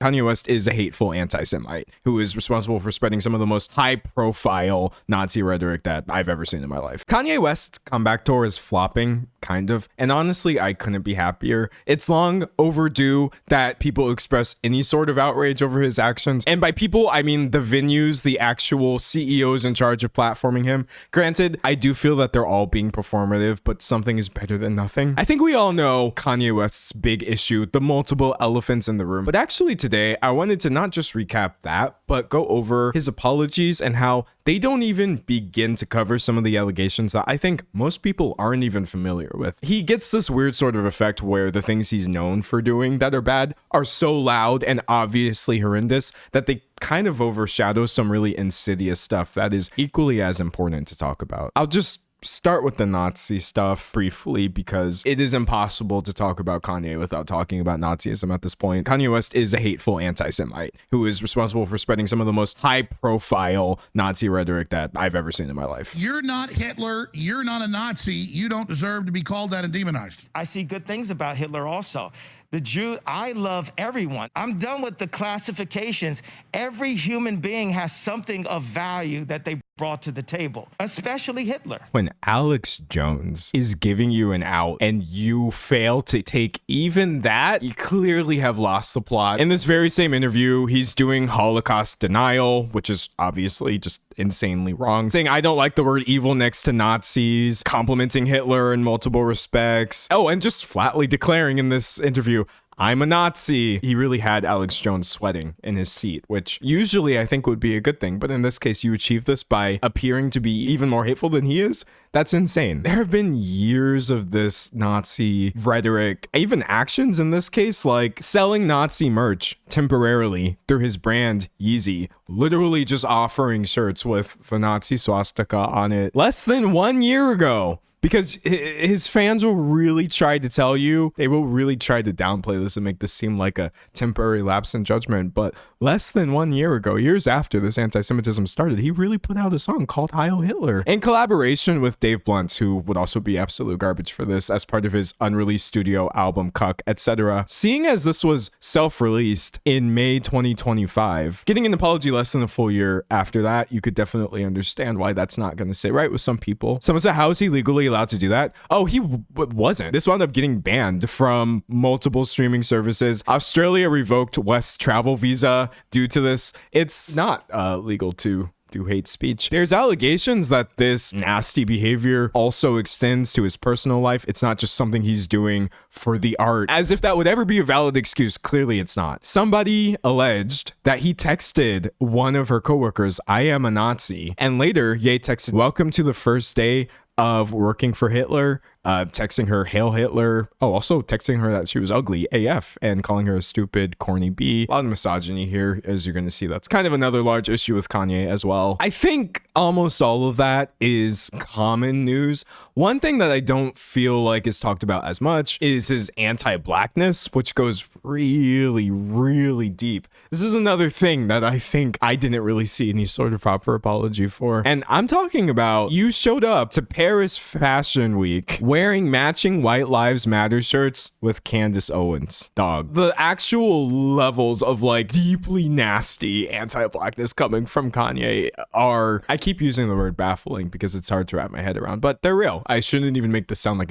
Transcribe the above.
Kanye West is a hateful anti-Semite who is responsible for spreading some of the most high-profile Nazi rhetoric that I've ever seen in my life. Kanye West's comeback tour is flopping, kind of, and honestly, I couldn't be happier. It's long overdue that people express any sort of outrage over his actions, and by people, I mean the venues, the actual CEOs in charge of platforming him. Granted, I do feel that they're all being performative, but something is better than nothing. I think we all know Kanye West's big issue, the multiple elephants in the room, but actually today, I wanted to not just recap that, but go over his apologies and how they don't even begin to cover some of the allegations that I think most people aren't even familiar with. He gets this weird sort of effect where the things he's known for doing that are bad are so loud and obviously horrendous that they kind of overshadow some really insidious stuff that is equally as important to talk about. I'll just start with the Nazi stuff briefly because it is impossible to talk about Kanye without talking about Nazism at this point. Kanye West is a hateful anti-Semite who is responsible for spreading some of the most high-profile Nazi rhetoric that I've ever seen in my life. You're not Hitler. You're not a Nazi. You don't deserve to be called that and demonized. I see good things about Hitler also. The Jew, I love everyone. I'm done with the classifications. Every human being has something of value that they brought to the table, especially Hitler. When Alex Jones is giving you an out and you fail to take even that, you clearly have lost the plot. In this very same interview, he's doing Holocaust denial, which is obviously just insanely wrong, saying I don't like the word evil next to Nazis, complimenting Hitler in multiple respects. Oh, and just flatly declaring in this interview, I'm a Nazi. He really had Alex Jones sweating in his seat, which usually I think would be a good thing. But in this case, you achieve this by appearing to be even more hateful than he is. That's insane. There have been years of this Nazi rhetoric, even actions in this case, like selling Nazi merch temporarily through his brand Yeezy, literally just offering shirts with the Nazi swastika on it less than 1 year ago. Because his fans will really try to tell you, they will really try to downplay this and make this seem like a temporary lapse in judgment. But less than 1 year ago, years after this anti-Semitism started, he really put out a song called Heil Hitler in collaboration with Dave Blunt, who would also be absolute garbage for this as part of his unreleased studio album, Cuck, etc. Seeing as this was self-released in May 2025, getting an apology less than a full year after that, you could definitely understand why that's not going to sit right with some people. Someone said, how is he legally allowed to do that? Oh, he wasn't. This wound up getting banned from multiple streaming services. Australia revoked West's travel visa due to this. It's not legal to do hate speech. There's allegations that this nasty behavior also extends to his personal life. It's not just something he's doing for the art. As if that would ever be a valid excuse. Clearly it's not. Somebody alleged that he texted one of her coworkers, I am a Nazi. And later, Ye texted, welcome to the first day of working for Hitler, texting her Hail Hitler. Oh, also texting her that she was ugly AF and calling her a stupid, corny B. A lot of misogyny here, as you're going to see. That's kind of another large issue with Kanye as well. I think almost all of that is common news. One thing that I don't feel like is talked about as much is his anti-blackness, which goes really, really deep. This is another thing that I think I didn't really see any sort of proper apology for. And I'm talking about you showed up to Paris Fashion Week wearing matching White Lives Matter shirts with Candace Owens. Dog. The actual levels of like deeply nasty anti-blackness coming from Kanye are, I keep using the word baffling because it's hard to wrap my head around, but they're real. I shouldn't even make this sound like